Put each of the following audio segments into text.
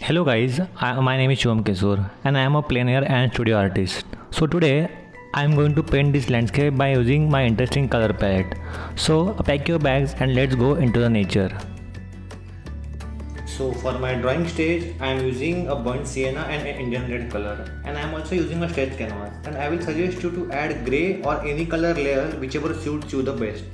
Hello guys, my name is Shivam Kishore and I am a plein air and studio artist. So today I am going to paint this landscape by using my interesting color palette. So pack your bags and let's go into the nature. So for my drawing stage I am using a burnt sienna and an Indian red color, and I am also using a stretch canvas, and I will suggest you to add grey or any color layer whichever suits you the best.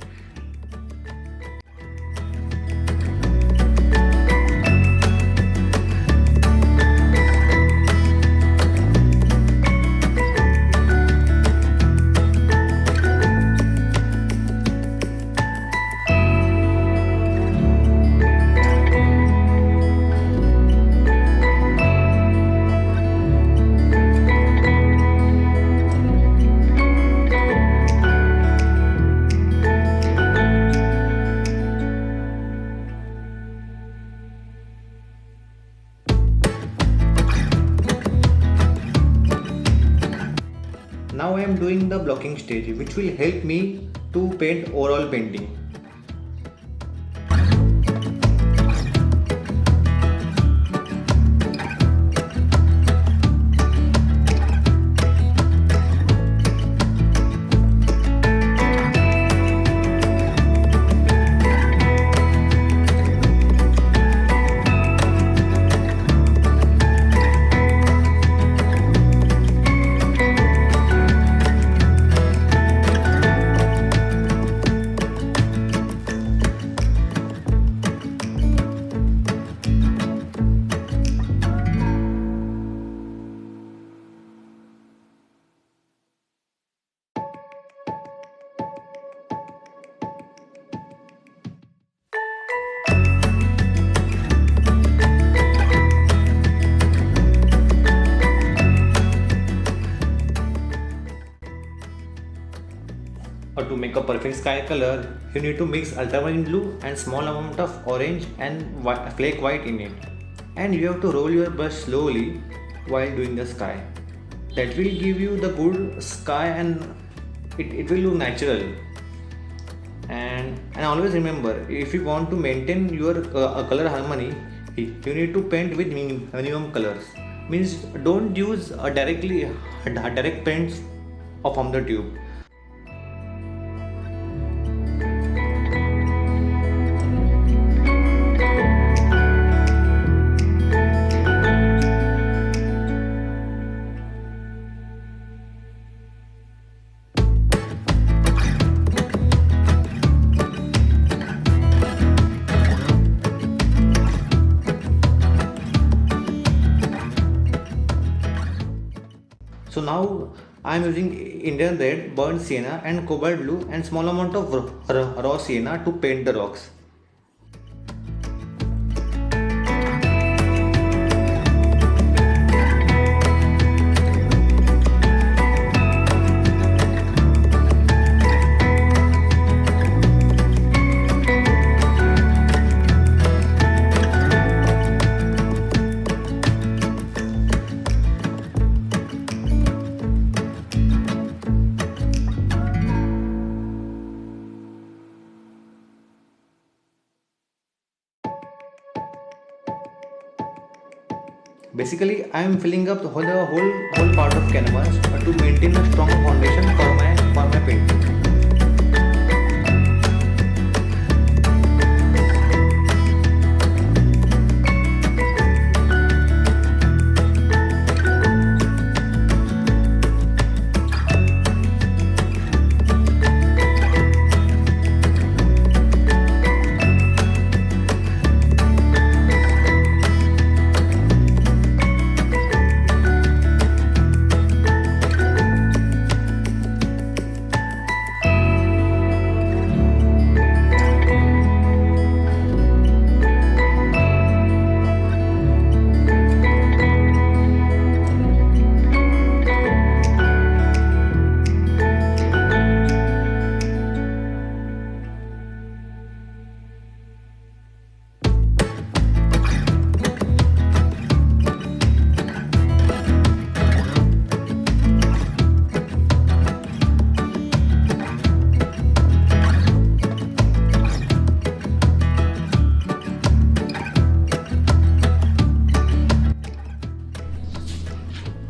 Now I am doing the blocking stage, which will help me to paint overall painting. Or to make a perfect sky color, you need to mix ultramarine blue and small amount of orange and flake white in it. And you have to roll your brush slowly while doing the sky. That will give you the good sky, and it will look natural. And always remember, if you want to maintain your color harmony, you need to paint with minimum colors. Means don't use direct paints from the tube. So now I am using Indian red, burnt sienna and cobalt blue and small amount of raw sienna to paint the rocks. Basically, I am filling up the whole part of canvas to maintain a strong foundation for my painting.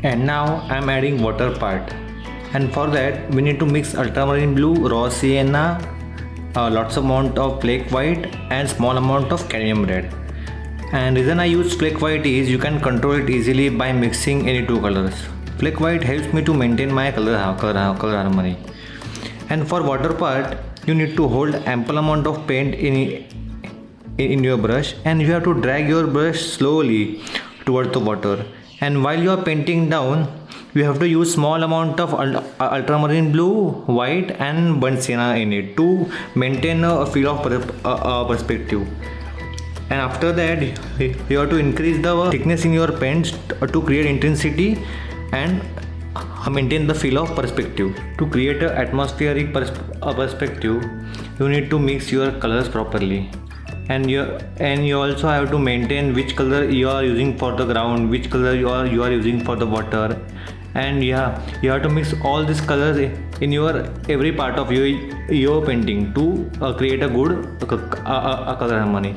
And now I'm adding water part, and for that we need to mix ultramarine blue, raw sienna, lots amount of flake white and small amount of cadmium red. And reason I use flake white is you can control it easily by mixing any two colors. Flake white helps me to maintain my color harmony. And for water part, you need to hold ample amount of paint in your brush, and you have to drag your brush slowly towards the water. And while you are painting down, you have to use small amount of ultramarine blue, white and burnt sienna in it to maintain a feel of perspective. And after that you have to increase the thickness in your paints to create intensity and maintain the feel of perspective. To create an atmospheric perspective, you need to mix your colors properly, and you also have to maintain which color you are using for the ground, which color you are using for the water. And you have to mix all these colors in your every part of your painting to create a good color harmony.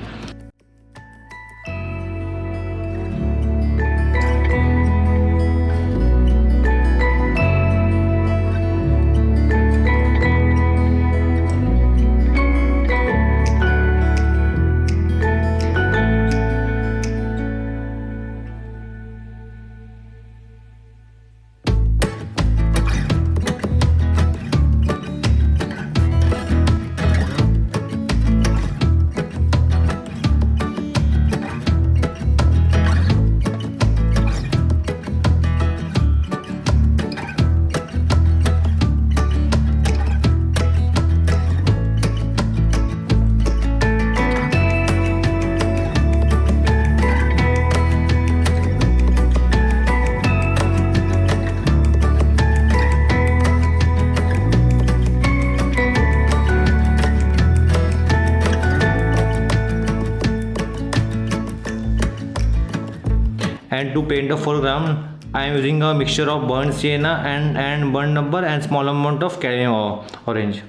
And to paint the foreground, I am using a mixture of burnt sienna and burnt umber and small amount of cadmium orange.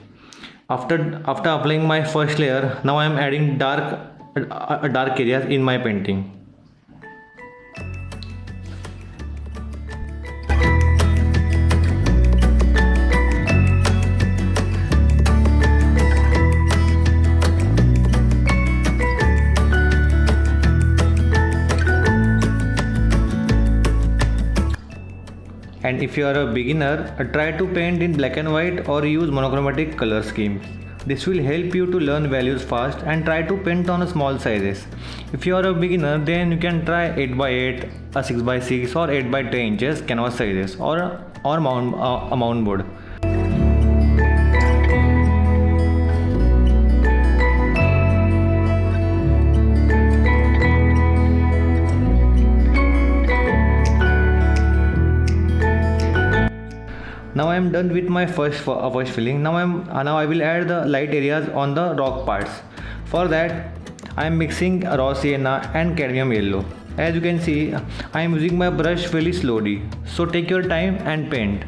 After applying my first layer, now I am adding dark areas in my painting. And if you are a beginner, try to paint in black and white or use monochromatic color schemes. This will help you to learn values fast and try to paint on a small sizes. If you are a beginner, then you can try 8x8, a 6x6 or 8x10 inches canvas sizes or mount board. Now I am done with my first filling. Now I will add the light areas on the rock parts. For that, I am mixing raw sienna and cadmium yellow. As you can see, I am using my brush fairly slowly. So take your time and paint.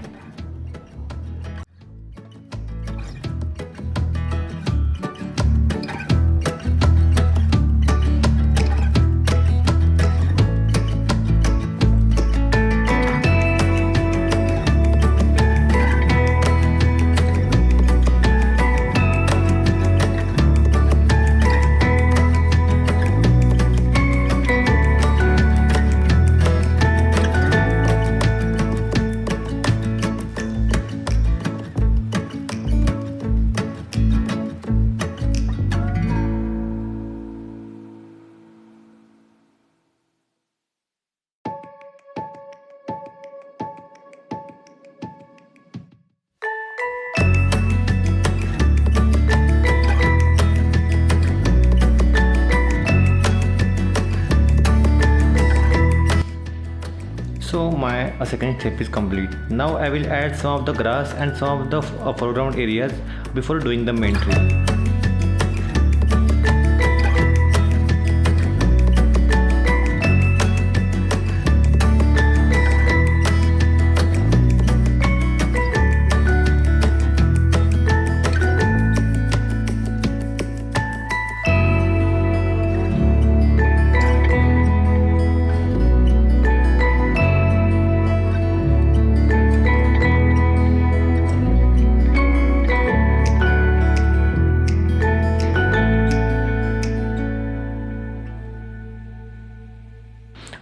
So my second step is complete. Now I will add some of the grass and some of the foreground areas before doing the main tree.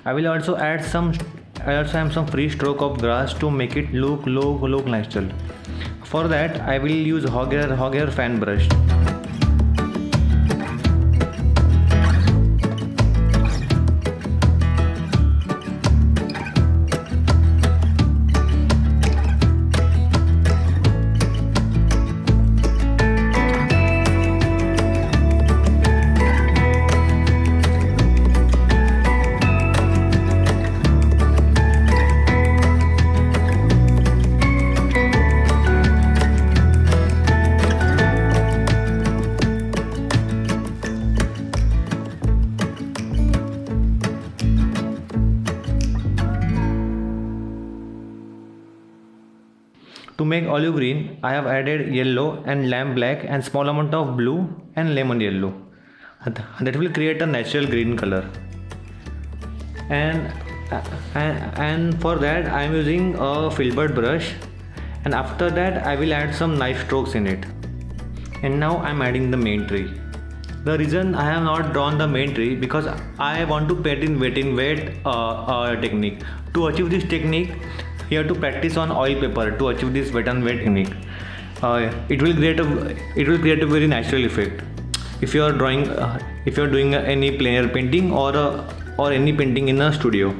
I will also add some. I also have some free stroke of grass to make it look natural. For that, I will use hog hair fan brush. To make olive green, I have added yellow and lamp black and small amount of blue and lemon yellow. That will create a natural green color. And for that I am using a filbert brush, and after that I will add some knife strokes in it. And now I am adding the main tree. The reason I have not drawn the main tree because I want to paint in wet technique. To achieve this technique, you have to practice on oil paper to achieve this wet and wet technique. It will create a very natural effect. If you are doing any plein air painting or any painting in a studio.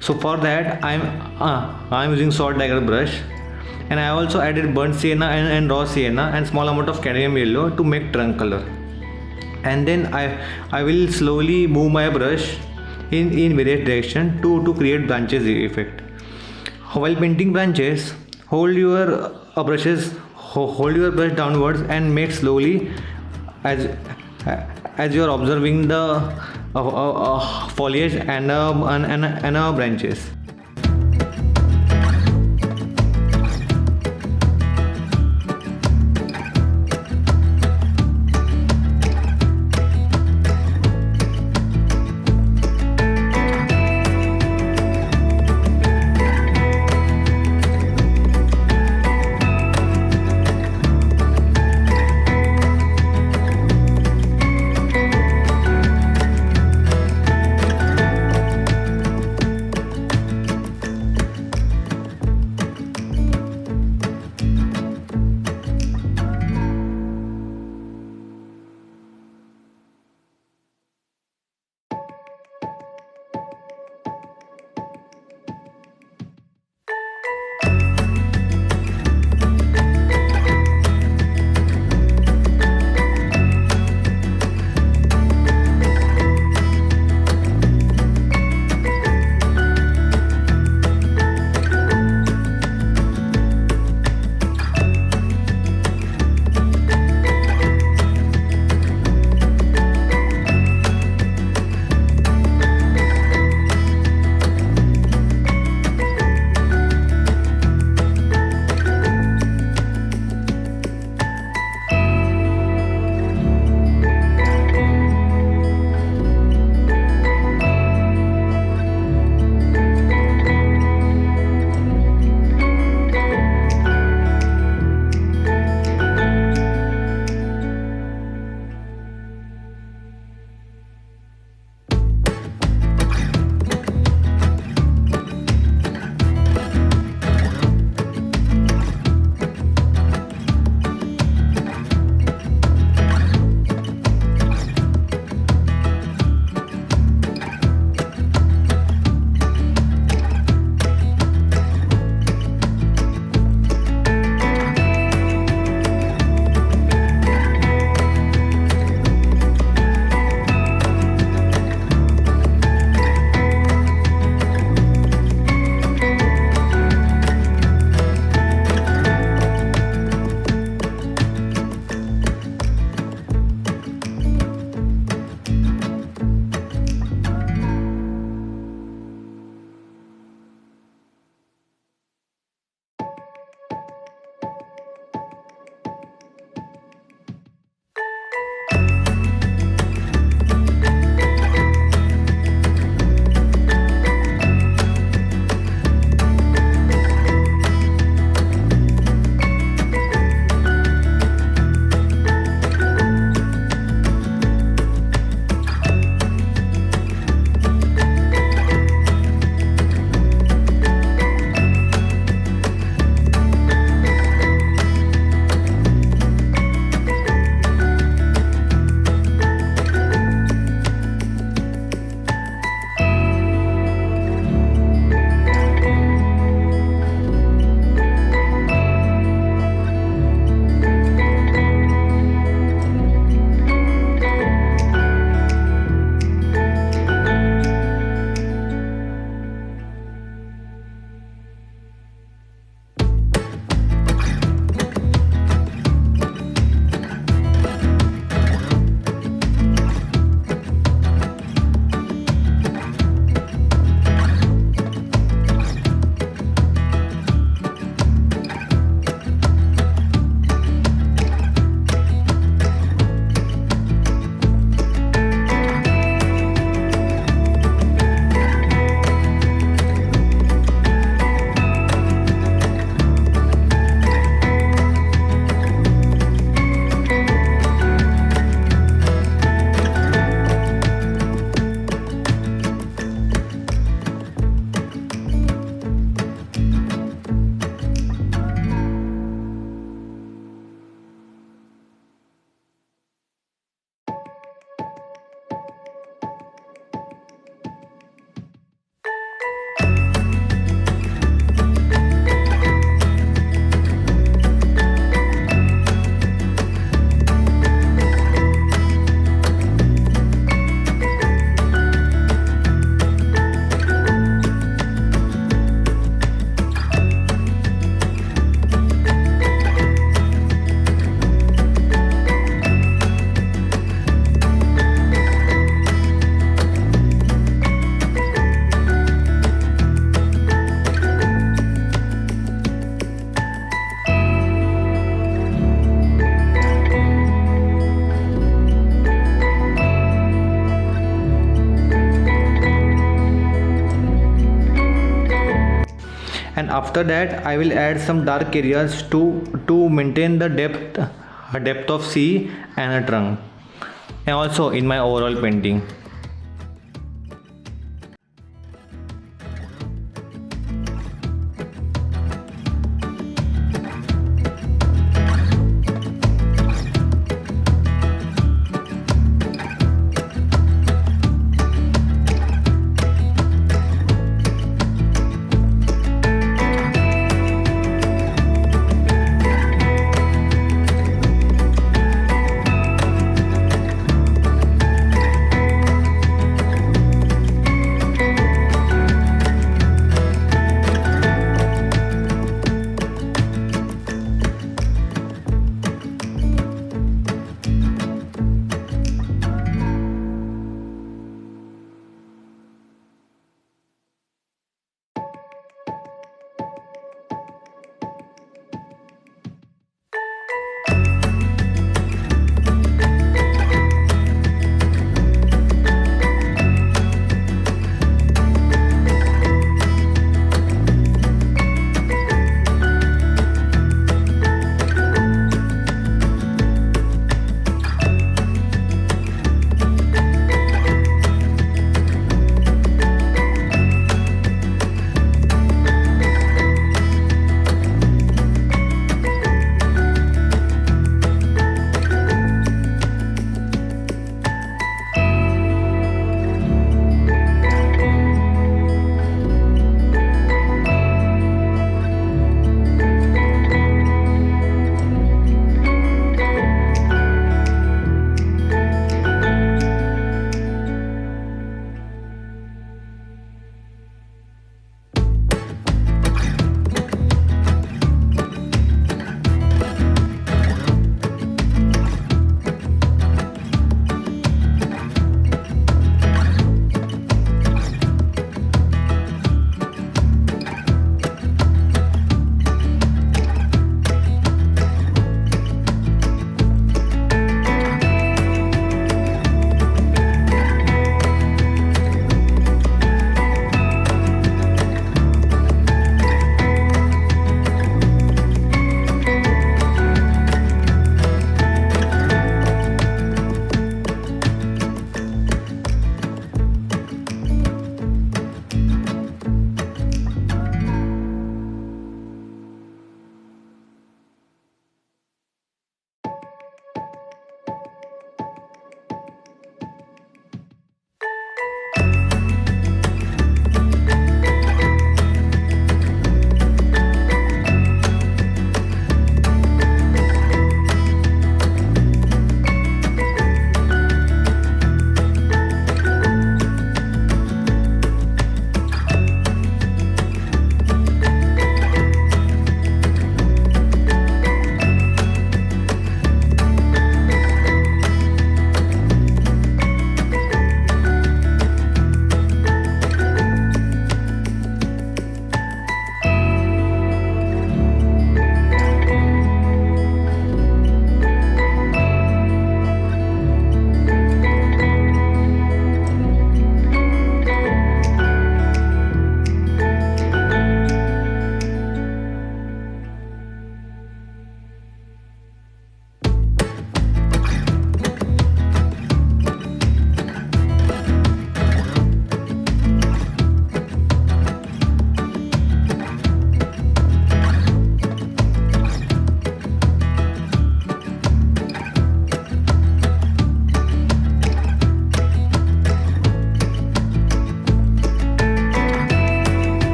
So for that I'm using salt dagger brush, and I also added burnt sienna and raw sienna and small amount of cadmium yellow to make trunk color. And then I will slowly move my brush in various direction to create branches effect. While painting branches, hold your brush downwards and make slowly as you are observing the foliage and branches. and after that I will add some dark areas to maintain the depth of sea and a trunk, and also in my overall painting.